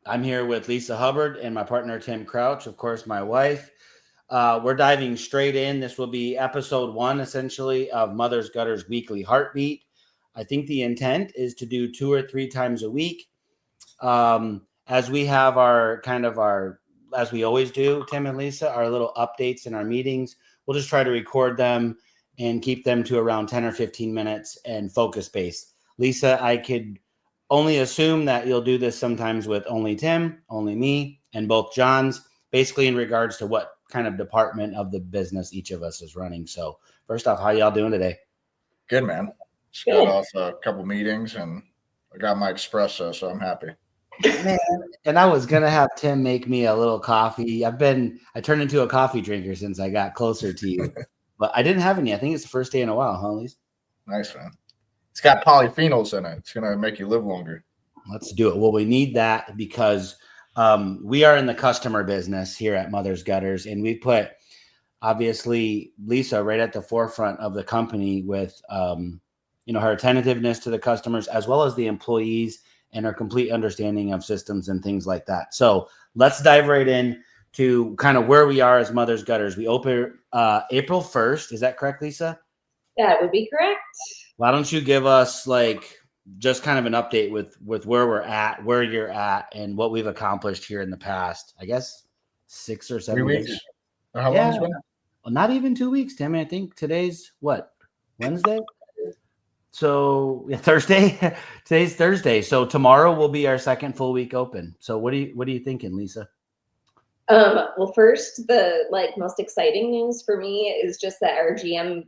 I'm here with Lisa Hubbard and my partner, Tim Crouch, of course, my wife. We're diving straight in. This will be episode 1, essentially, of Mother's Gutter's Weekly Heartbeat. I think the intent is to do 2 or 3 times a week. As we have as we always do, Tim and Lisa, our little updates in our meetings, we'll just try to record them and keep them to around 10 or 15 minutes and focus based. Lisa, I could only assume that you'll do this sometimes with only Tim, only me, and both Johns, basically in regards to what kind of department of the business each of us is running. So first off, how y'all doing today? Good, man. Just got off a couple meetings and I got my espresso, so I'm happy. Man, and I was gonna have Tim make me a little coffee. I turned into a coffee drinker since I got closer to you, but I didn't have any. I think it's the first day in a while, huh, Lisa? Nice, man. It's got polyphenols in it. It's going to make you live longer. Let's do it. Well, we need that because we are in the customer business here at Mother's Gutters, and we put, obviously, Lisa right at the forefront of the company with, her attentiveness to the customers as well as the employees and her complete understanding of systems and things like that. So let's dive right in to kind of where we are as Mother's Gutters. We open April 1st. Is that correct, Lisa? That would be correct. Why don't you give us just kind of an update with where we're at, where you're at, and what we've accomplished here in the past, I guess, 6 or 7 weeks. days. How long has it been? Well, not even 2 weeks, Tim. I think today's what? Wednesday? So Thursday. Today's Thursday. So tomorrow will be our second full week open. So what are you thinking, Lisa? Well, first, the most exciting news for me is just that our GMB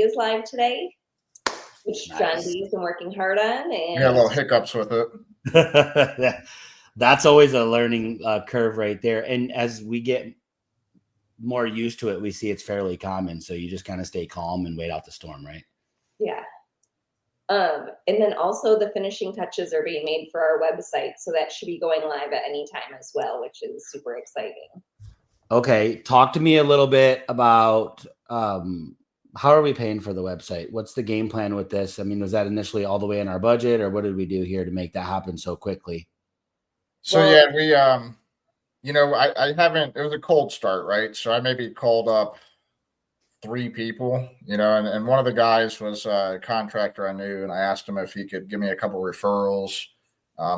is live today, which nice. John D has been working hard on. And got a little hiccups with it. That's always a learning curve right there. And as we get more used to it, we see it's fairly common. So you just kind of stay calm and wait out the storm, right? Yeah. And then also the finishing touches are being made for our website. So that should be going live at any time as well, which is super exciting. Okay. Talk to me a little bit about how are we paying for the website? What's the game plan with this? I mean, was that initially all the way in our budget, or what did we do here to make that happen so quickly? So, we, I haven't, it was a cold start, right? So I maybe called up 3 people, and one of the guys was a contractor I knew, and I asked him if he could give me a couple referrals.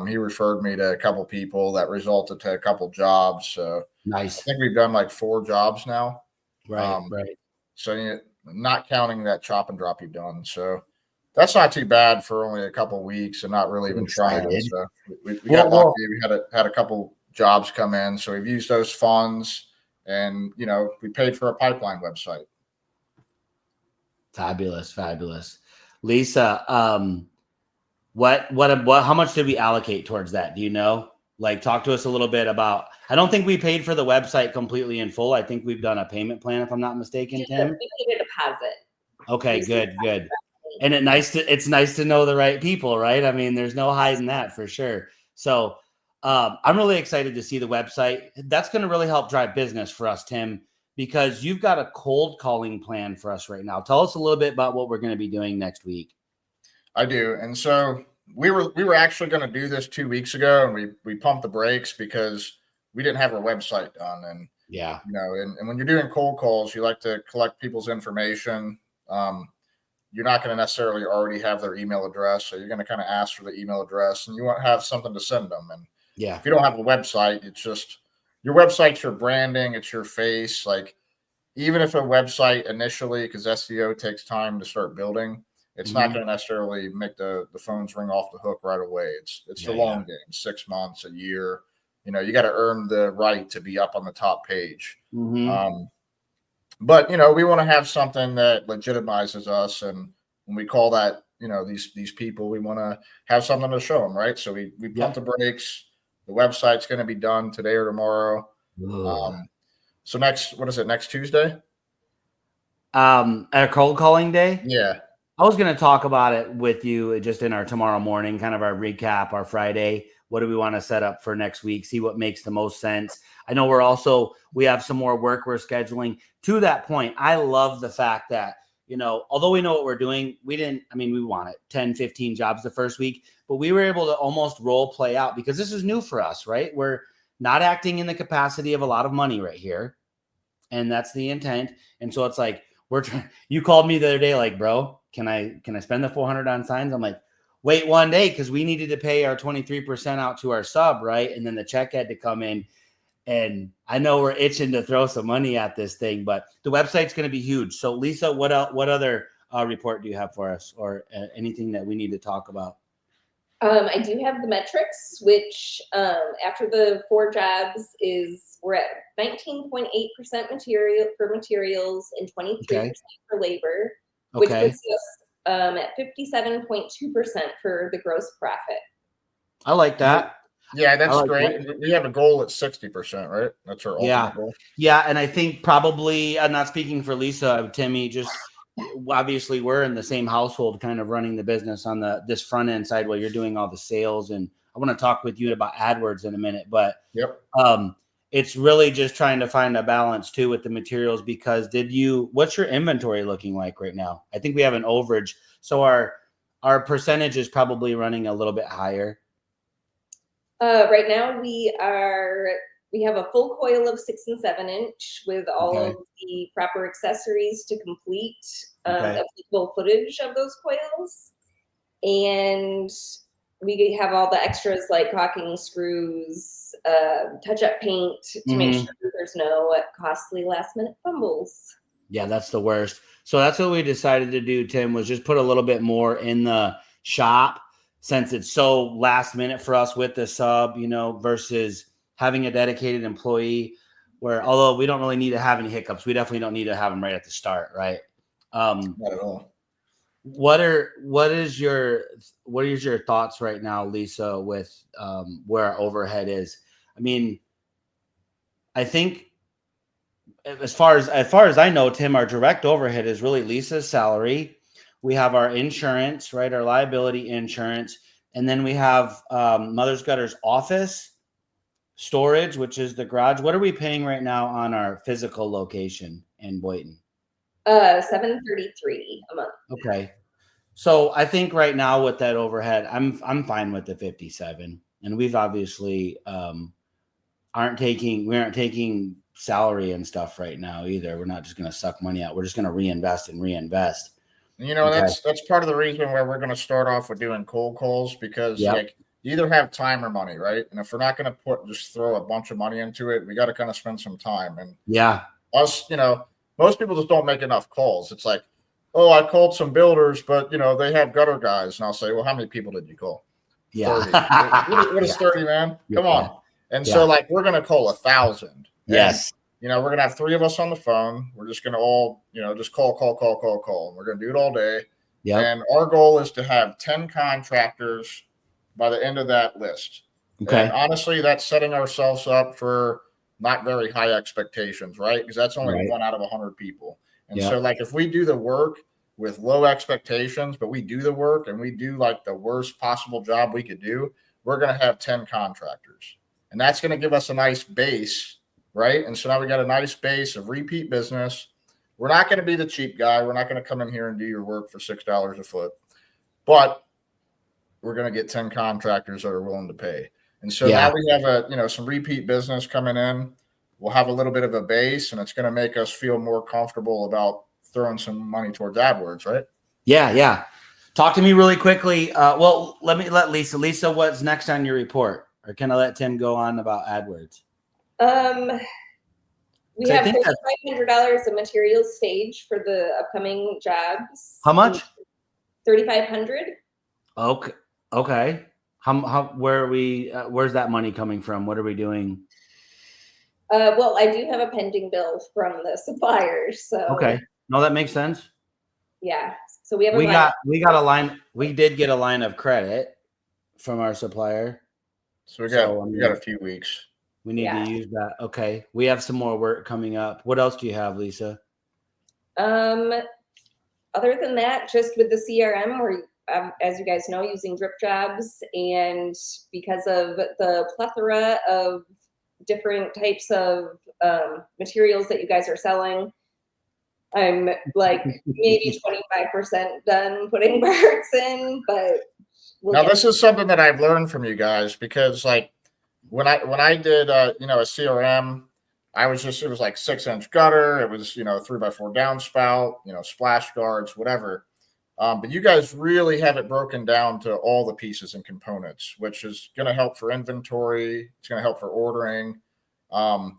He referred me to a couple people that resulted to a couple jobs. So nice. I think we've done 4 jobs now. Right. Right. So not counting that chop and drop you've done. So that's not too bad for only a couple of weeks and not really even trying. So we got lucky. We had a couple jobs come in. So we've used those funds and, we paid for a pipeline website. Fabulous. Lisa, how much did we allocate towards that? Do you know? Talk to us a little bit about, I don't think we paid for the website completely in full. I think we've done a payment plan, if I'm not mistaken, Tim. We paid a deposit. Okay, good. And it's nice to know the right people, right? I mean, there's no hiding that for sure. So I'm really excited to see the website. That's going to really help drive business for us, Tim, because you've got a cold calling plan for us right now. Tell us a little bit about what we're going to be doing next week. I do. And so we were actually going to do this 2 weeks ago, and we pumped the brakes because we didn't have our website done. And yeah, and when you're doing cold calls, you like to collect people's information. You're not going to necessarily already have their email address, so you're going to kind of ask for the email address, and you want to have something to send them. And yeah, if you don't have a website, it's just your website's your branding, it's your face. Even if a website initially, because SEO takes time to start building, it's not going to necessarily make the phones ring off the hook right away. It's the long game, 6 months, a year. You got to earn the right to be up on the top page. But, we want to have something that legitimizes us. And when we call that, these people, we want to have something to show them, right? So we pump the brakes. The website's going to be done today or tomorrow. So next Tuesday? Our cold calling day? Yeah. I was going to talk about it with you just in our tomorrow morning, kind of our recap, our Friday. What do we want to set up for next week? See what makes the most sense. I know we have some more work we're scheduling. To that point, I love the fact that, although we know what we're doing, we wanted 10, 15 jobs the first week, but we were able to almost role play out because this is new for us, right? We're not acting in the capacity of a lot of money right here. And that's the intent. And so it's like, you called me the other day, like, bro, can I spend the 400 on signs? I'm like, wait one day, because we needed to pay our 23% out to our sub, right? And then the check had to come in. And I know we're itching to throw some money at this thing, but the website's going to be huge. So Lisa, what other report do you have for us, or anything that we need to talk about? I do have the metrics, which after the 4 jobs we're at 19.8% materials and 23% for labor, which puts us at 57.2% for the gross profit. I like that. Yeah, that's like great. that. We have a goal at 60%, right? That's our ultimate goal. Yeah, and I think probably, I'm not speaking for Lisa, Timmy, just obviously we're in the same household kind of running the business on this front end side while you're doing all the sales. And I want to talk with you about AdWords in a minute, but it's really just trying to find a balance too with the materials, because what's your inventory looking like right now? I think we have an overage. So our percentage is probably running a little bit higher. Right now we have a full coil of 6 and 7 inch with all of the proper accessories to complete applicable footage of those coils. And we have all the extras like caulking screws, touch-up paint to make sure there's no costly last-minute fumbles. Yeah, that's the worst. So that's what we decided to do, Tim, was just put a little bit more in the shop, since it's so last minute for us with the sub, versus having a dedicated employee, where although we don't really need to have any hiccups, we definitely don't need to have them right at the start, right? Not at all. What is your thoughts right now, Lisa, with where our overhead is? I mean, I think as far as I know, Tim, our direct overhead is really Lisa's salary. We have our insurance, right? Our liability insurance. And then we have Mother's Gutter's office, storage, which is the garage. What are we paying right now on our physical location in Boynton? $733 a month. Okay. So I think right now with that overhead, I'm fine with the 57. And we've obviously aren't taking salary and stuff right now either. We're not just going to suck money out. We're just going to reinvest. That's part of the reason why we're going to start off with doing cold calls, because like you either have time or money, right? And if we're not going to just throw a bunch of money into it, we got to kind of spend some time. And us, most people just don't make enough calls. It's like, oh, I called some builders, but they have gutter guys. And I'll say, well, how many people did you call? 30. What is 30, man? Come on. And so like, we're going to call 1,000. Yes. We're going to have 3 of us on the phone. We're just going to all, just call. And we're going to do it all day. Yeah. And our goal is to have 10 contractors by the end of that list. Okay. And honestly, that's setting ourselves up for not very high expectations, right? Because that's only 1 out of 100 people. And so like, if we do the work with low expectations, but we do the work and we do like the worst possible job we could do, we're going to have 10 contractors. And that's going to give us a nice base, right? And so now we got a nice base of repeat business. We're not going to be the cheap guy. We're not going to come in here and do your work for $6 a foot, but we're going to get 10 contractors that are willing to pay. And so now we have some repeat business coming in. We'll have a little bit of a base, and it's going to make us feel more comfortable about throwing some money towards AdWords, right? Yeah. Talk to me really quickly. Well, let Lisa. Lisa, what's next on your report? Or can I let Tim go on about AdWords? We have $3,500 of materials staged for the upcoming jobs. How much? $3,500. Okay. Where are we? Where's that money coming from? What are we doing? Well, I do have a pending bill from the suppliers. So okay, no, that makes sense. Yeah. So we have we did get a line of credit from our supplier. So we got a few weeks. We need to use that. Okay. We have some more work coming up. What else do you have, Lisa? Other than that, just with the CRM, we're, as you guys know, using drip jobs, and because of the plethora of different types of materials that you guys are selling, I'm like maybe 25% done putting parts in, but Now, this is something that I've learned from you guys, because like when I did a CRM, it was like 6-inch gutter. It was 3x4 downspout, splash guards, whatever. But you guys really have it broken down to all the pieces and components, which is going to help for inventory. It's going to help for ordering. But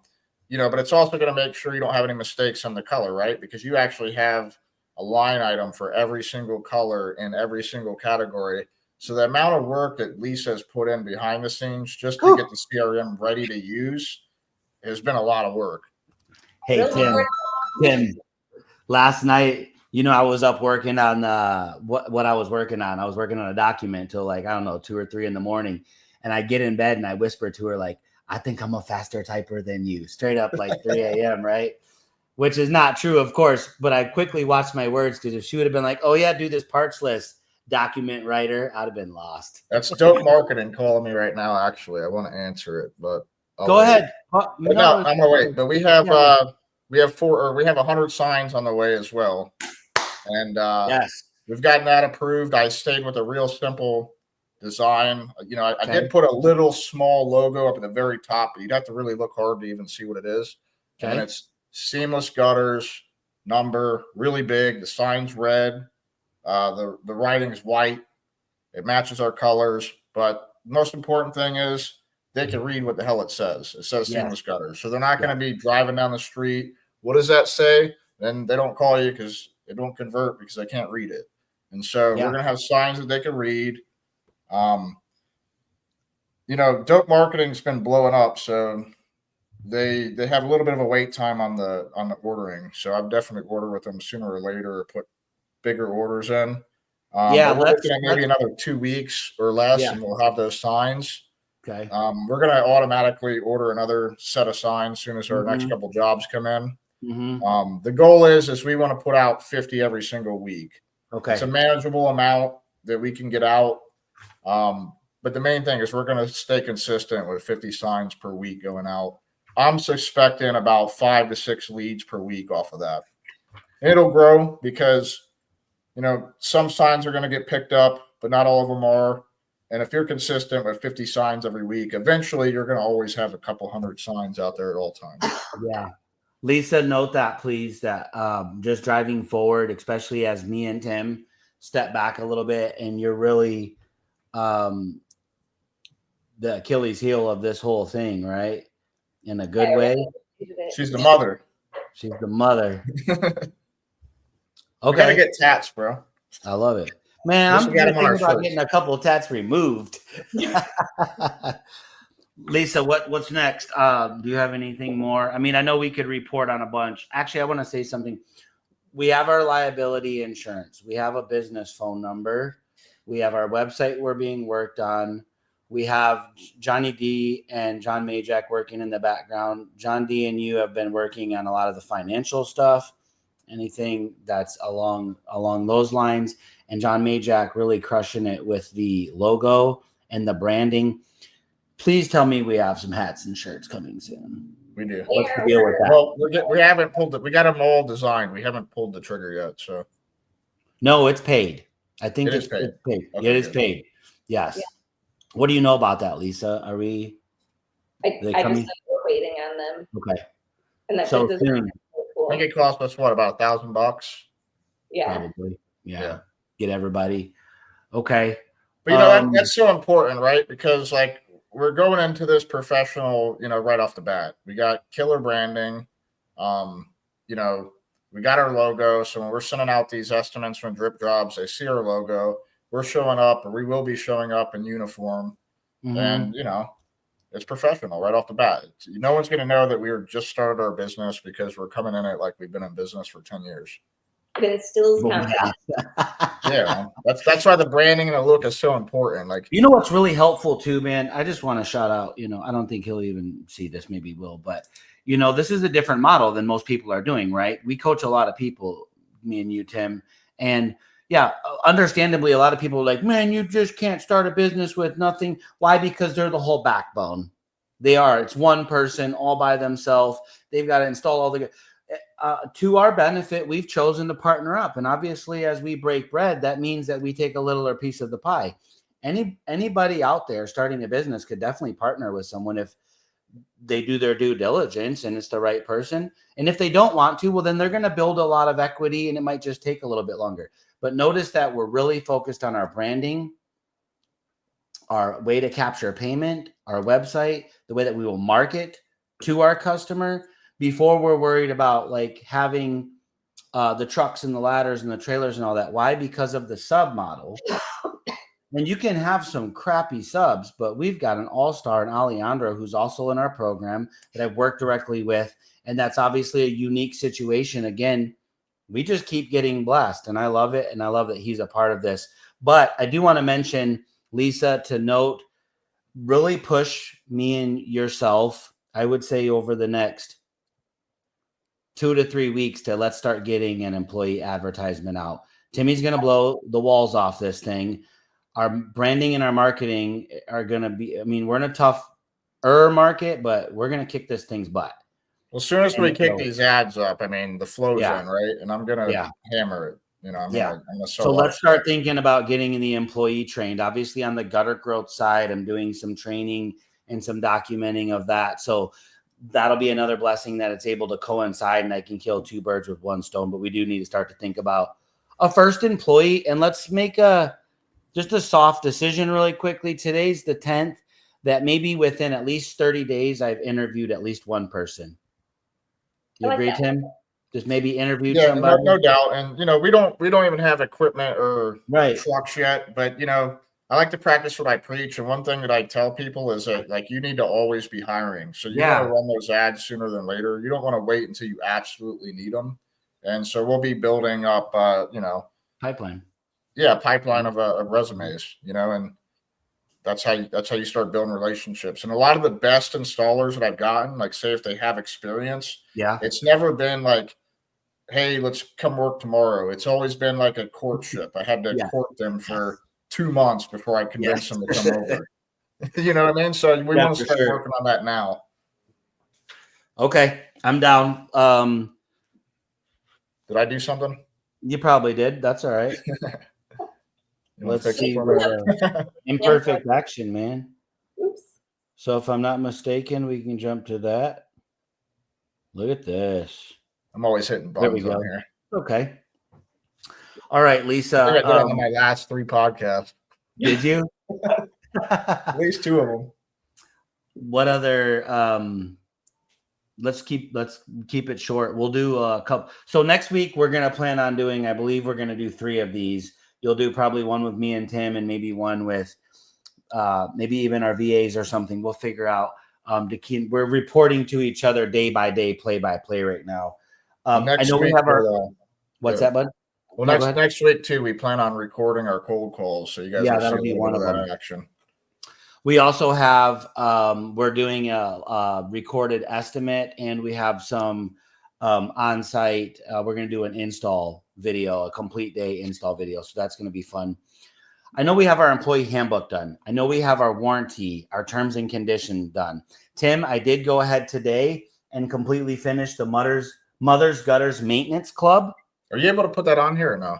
it's also going to make sure you don't have any mistakes on the color, right? Because you actually have a line item for every single color in every single category. So the amount of work that Lisa has put in behind the scenes just to get the CRM ready to use has been a lot of work. Hey, Tim, last night, I was up working on what I was working on. I was working on a document till 2 or 3 in the morning. And I get in bed and I whisper to her, like, I think I'm a faster typer than you, straight up, like 3 a.m., right? Which is not true, of course, but I quickly watched my words, because if she would have been like, oh yeah, do this parts list, document writer, I'd have been lost. That's dope marketing calling me right now. Actually, I want to answer it, but go ahead. I'm gonna wait. But we have 100 signs on the way as well, and yes, we've gotten that approved. I stayed with a real simple design. I did put a little small logo up at the very top, but you'd have to really look hard to even see what it is. And it's seamless gutters, number, really big. The sign's red. The writing is white. It matches our colors. But the most important thing is they can read what the hell it says. It says seamless gutters. So they're not going to be driving down the street. What does that say? Then they don't call you because it won't convert because they can't read it. And so we're going to have signs that they can read. Dope marketing's been blowing up. So they have a little bit of a wait time on the ordering. So I've definitely ordered with them sooner or later, or put bigger orders in. We're looking at maybe another 2 weeks or less, and we'll have those signs. Okay. We're going to automatically order another set of signs as soon as our next couple jobs come in. The goal is we want to put out 50 every single week. Okay. It's a manageable amount that we can get out. But the main thing is we're going to stay consistent with 50 signs per week going out. I'm suspecting about 5 to 6 leads per week off of that. It'll grow because, some signs are going to get picked up, but not all of them are. And if you're consistent with 50 signs every week, eventually you're going to always have a couple hundred signs out there at all times. Yeah. Lisa, note that, please, that just driving forward, especially as me and Tim step back a little bit, and you're really the Achilles heel of this whole thing, right? In a good way. She's the mother. She's the mother. Okay. Gotta get tats, bro. I love it. Man, I'm thinking about getting a couple of tats removed. Lisa, what's next? Do you have anything more? I mean, I know we could report on a bunch. Actually, I want to say something. We have our liability insurance. We have a business phone number. We have our website we're being worked on. We have Johnny D and John Majak working in the background. John D and you have been working on a lot of the financial stuff, anything that's along those lines. And John Majak really crushing it with the logo and the branding. Please tell me we have some hats and shirts coming soon. We do. What's the deal with that? Well, we haven't pulled it. We got them all designed. We haven't pulled the trigger yet. So no, it's paid. I think it's paid. Okay, it is paid. Yes. Yeah. What do you know about that, Lisa? Are we? I just said we're waiting on them. Okay. And that's so soon. Cool. I think it cost us about $1,000. Yeah. Probably. Yeah. Get everybody. Okay. But that's so important, right? Because we're going into this professional, right off the bat. We got killer branding. We got our logo. So when we're sending out these estimates from Drip Jobs, they see our logo. We're showing up, or we will be showing up in uniform. And, it's professional right off the bat. No one's going to know that we just started our business because we're coming in it like we've been in business for 10 years. But it still is confident. Yeah, that's why the branding and the look is so important. What's really helpful too, man. I just want to shout out. I don't think he'll even see this. Maybe he will, but this is a different model than most people are doing. Right? We coach a lot of people, me and you, Tim, and understandably, a lot of people are like, man, you just can't start a business with nothing. Why? Because they're the whole backbone. They are. It's one person all by themselves. They've got to install all the. To our benefit, we've chosen to partner up. And obviously, as we break bread, that means that we take a littler piece of the pie. anybody out there starting a business could definitely partner with someone if they do their due diligence and it's the right person. And if they don't want to, well, then they're going to build a lot of equity and it might just take a little bit longer. But notice that we're really focused on our branding, our way to capture payment, our website, the way that we will market to our customer before we're worried about like having the trucks and the ladders and the trailers and all that. Why? Because of the sub model. And you can have some crappy subs, but we've got an all-star in Alejandro who's also in our program that I've worked directly with. And that's obviously a unique situation. Again, we just keep getting blessed and I love it. And I love that he's a part of this. But I do want to mention, Lisa, to note, really push me and yourself, I would say over the next 2 to 3 weeks to let's start getting an employee advertisement out. Timmy's going to blow the walls off this thing. Our branding and our marketing are going to be, I mean, we're in a tough market, but we're going to kick this thing's butt. Well, as soon as we kick these ads up, I mean, the flow's in, right? And I'm going to hammer it. You know, I'm gonna so let's start thinking about getting the employee trained. Obviously, on the gutter growth side, I'm doing some training and some documenting of that. So that'll be another blessing that it's able to coincide and I can kill 2 birds with 1 stone. But we do need to start to think about a first employee, and let's make just a soft decision really quickly. Today's the 10th, that maybe within at least 30 days, I've interviewed at least 1 person. You agree, Tim? Just maybe interviewed somebody? No doubt. And, you know, we don't even have equipment or trucks yet, but, you know, I like to practice what I preach. And one thing that I tell people is that, like, you need to always be hiring. So you want to run those ads sooner than later. You don't want to wait until you absolutely need them. And so we'll be building up, pipeline. Yeah, pipeline of resumes, you know, and that's how you start building relationships. And a lot of the best installers that I've gotten, like, say if they have experience, it's never been like, hey, let's come work tomorrow. It's always been like a courtship. I had to court them for 2 months before I convinced them to come over. You know what I mean? So we want to start working on that now. Okay, I'm down. Did I do something? You probably did. That's all right. Let's see. Imperfect action, man. Oops. So if I'm not mistaken, we can jump to that. Look at this. I'm always hitting buttons on here. Okay. All right, Lisa. I did that on my last 3 podcasts. Did you? At least 2 of them. What other? Let's keep it short. We'll do a couple. So next week we're gonna plan on doing. I believe we're gonna do 3 of these. You'll do probably one with me and Tim, and maybe one with maybe even our VAs or something. We'll figure out. We're reporting to each other day by day, play by play right now. I know we have our. What's that, bud? Well, next week too, we plan on recording our cold calls, so you guys that'll be one of that action. We also have we're doing a recorded estimate, and we have some on-site. We're going to do an install video, a complete day install video, so that's going to be fun. I know we have our employee handbook done. I know we have our warranty, our terms and condition done. Tim, I did go ahead today and completely finish the Mother's Gutters Maintenance Club. Are you able to put that on here or no?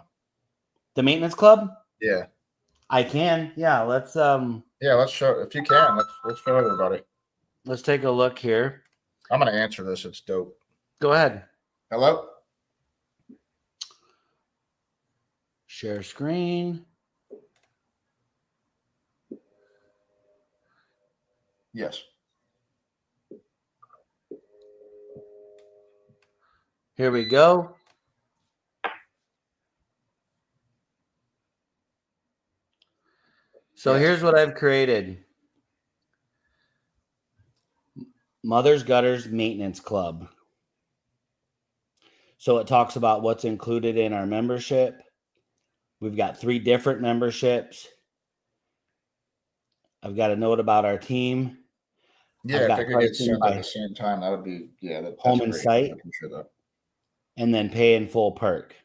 The Maintenance Club? Yeah. I can. Yeah, let's let's show, if you can, let's show everybody. Let's take a look here. I'm going to answer this. It's dope. Go ahead. Hello? Share screen. Yes. Here we go. So here's what I've created. Mother's Gutters Maintenance Club. So it talks about what's included in our membership. We've got 3 different memberships. I've got a note about our team. Yeah, if I could get sent at the same time, that would be, that's home and site. And then pay in full perk.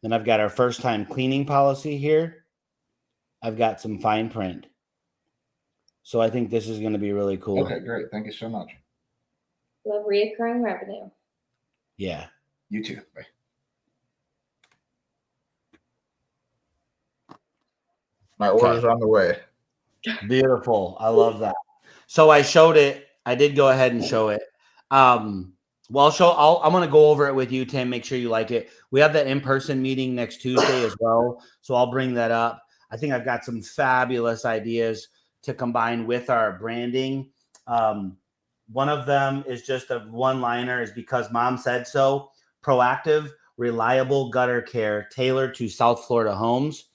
Then I've got our first time cleaning policy here. I've got some fine print. So I think this is going to be really cool. Okay, great. Thank you so much. Love reoccurring revenue. Yeah. You too. Bye. My order's on the way. Beautiful. I love that. So I showed it. I did go ahead and show it. I'm going to go over it with you, Tim. Make sure you like it. We have that in-person meeting next Tuesday as well. So I'll bring that up. I think I've got some fabulous ideas to combine with our branding. One of them is just a one-liner, is because mom said so. Proactive, reliable gutter care tailored to South Florida homes.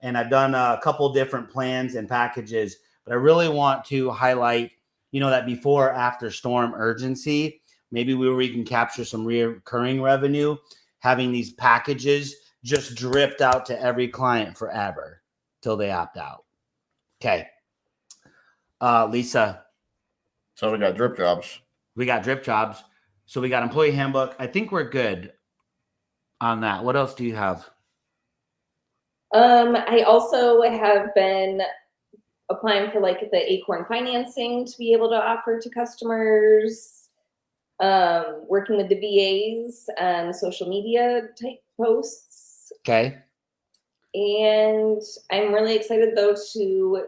And I've done a couple different plans and packages, but I really want to highlight, that before after storm urgency, maybe where we can capture some recurring revenue, having these packages just dripped out to every client forever till they opt out. Okay. Lisa. So we got drip jobs. We got drip jobs. So we got employee handbook. I think we're good on that. What else do you have? I also have been applying for like the Acorn financing to be able to offer to customers, working with the VAs on social media type posts. Okay. And I'm really excited though to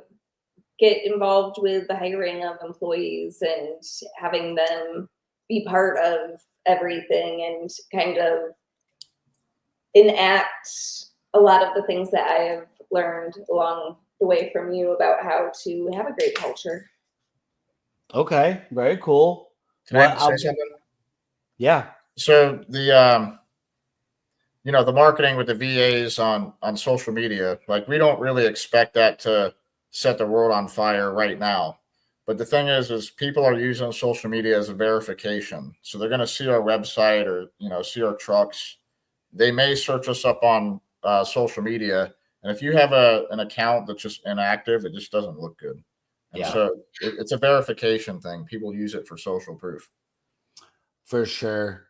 get involved with the hiring of employees and having them be part of everything and kind of enact a lot of the things that I have learned along the way from you about how to have a great culture. Okay. Very cool. Can I say something? Yeah. So the the marketing with the VAs on social media, like we don't really expect that to set the world on fire right now. But the thing is people are using social media as a verification. So they're going to see our website or, see our trucks. They may search us up on social media. And if you have an account that's just inactive, it just doesn't look good. And so it's a verification thing. People use it for social proof. For sure.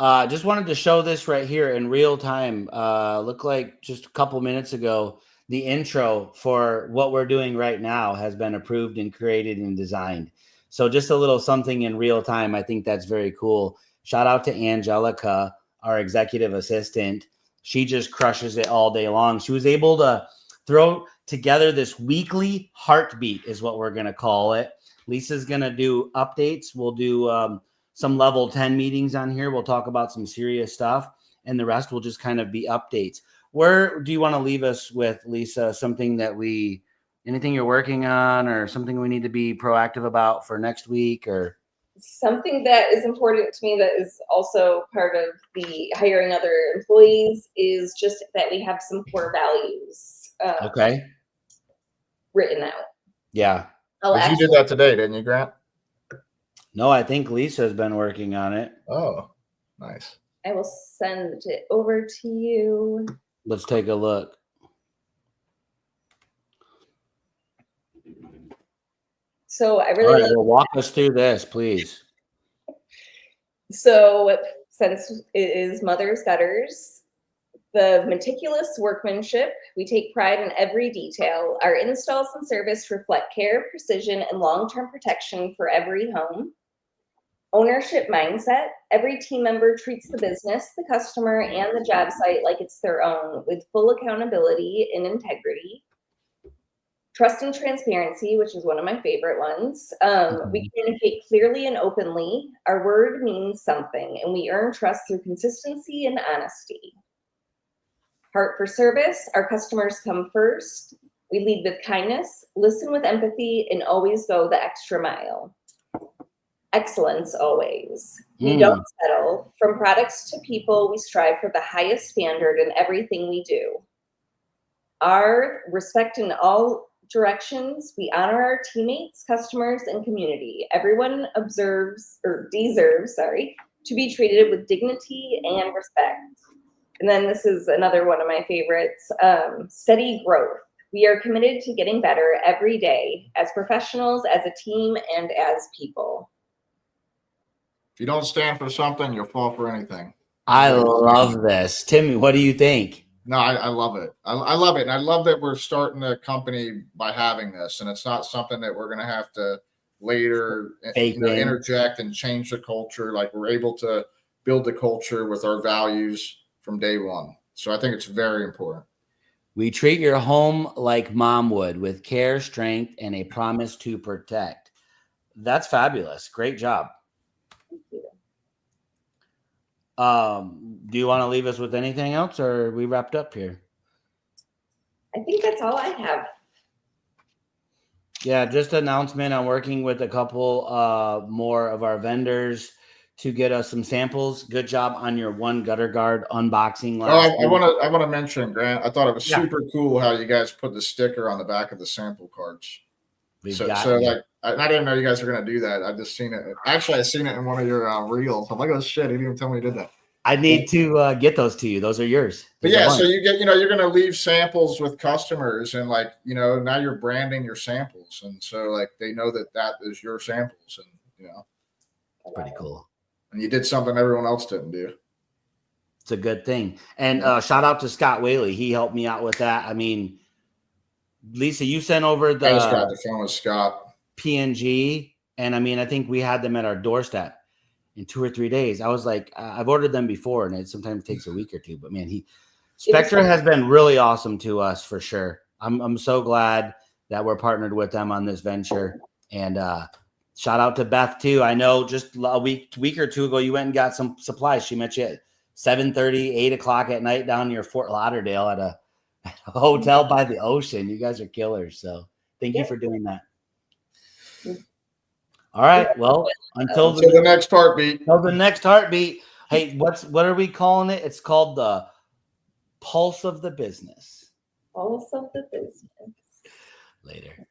Just wanted to show this right here in real time. Looked like just a couple minutes ago, the intro for what we're doing right now has been approved and created and designed. So just a little something in real time. I think that's very cool. Shout out to Angelica, our executive assistant. She just crushes it all day long. She was able to throw together this weekly heartbeat is what we're going to call it. Lisa's going to do updates. We'll do some level 10 meetings on here. We'll talk about some serious stuff, and the rest will just kind of be updates. Where do you want to leave us with, Lisa? Something that anything you're working on or something we need to be proactive about for next week? Or something that is important to me that is also part of the hiring other employees is just that we have some core values written out. Yeah. You did that today, didn't you, Grant? No, I think Lisa's been working on it. Oh, nice. I will send it over to you. Let's take a look. So I really well, walk us through this, please. So since it is Mother's Gutters, the meticulous workmanship, we take pride in every detail. Our installs and service reflect care, precision, and long-term protection for every home. Ownership mindset, every team member treats the business, the customer, and the job site like it's their own, with full accountability and integrity. Trust and transparency, which is one of my favorite ones. We communicate clearly and openly. Our word means something, and we earn trust through consistency and honesty. Heart for service, our customers come first. We lead with kindness, listen with empathy, and always go the extra mile. Excellence always. We don't settle. From products to people, we strive for the highest standard in everything we do. Our respect in all directions, we honor our teammates, customers, and community. Everyone deserves to be treated with dignity and respect. And then this is another one of my favorites, steady growth. We are committed to getting better every day as professionals, as a team, and as people. If you don't stand for something, you'll fall for anything. I love this. Tim, what do you think? No, I love it. I love it. And I love that we're starting the company by having this. And it's not something that we're going to have to later interject and change the culture. Like we're able to build the culture with our values from day one. So I think it's very important. We treat your home like mom would, with care, strength, and a promise to protect. That's fabulous. Great job. Thank you. Do you want to leave us with anything else, or are we wrapped up here? I think that's all I have. Yeah, just an announcement. I'm working with a couple more of our vendors to get us some samples. Good job on your one gutter guard unboxing last I week. want to mention, Grant. I thought it was super cool how you guys put the sticker on the back of the sample cards. I didn't know you guys were gonna do that. I just seen it. Actually, I seen it in one of your reels. I'm like, oh shit, he didn't even tell me you did that. I need to get those to you. Those are yours. But yeah, so you get, you're going to leave samples with customers, and like, now you're branding your samples, and so like they know that is your samples, and pretty cool. And you did something everyone else didn't do. It's a good thing. And shout out to Scott Whaley. He helped me out with that. I mean, Lisa, you sent over the I just got the phone with Scott PNG, and I mean, I think we had them at our doorstep in 2 or 3 days. I was like, I've ordered them before, and it sometimes takes a week or two. But man, Spectra has been really awesome to us for sure. I'm so glad that we're partnered with them on this venture. And shout out to Beth too. I know just a week or two ago, you went and got some supplies. She met you at 7:30, 8 o'clock at night down near Fort Lauderdale at a hotel by the ocean. You guys are killers. So thank you for doing that. All right. Well, until the next heartbeat. Until the next heartbeat. Hey, what are we calling it? It's called the Pulse of the Business. Pulse of the Business. Later.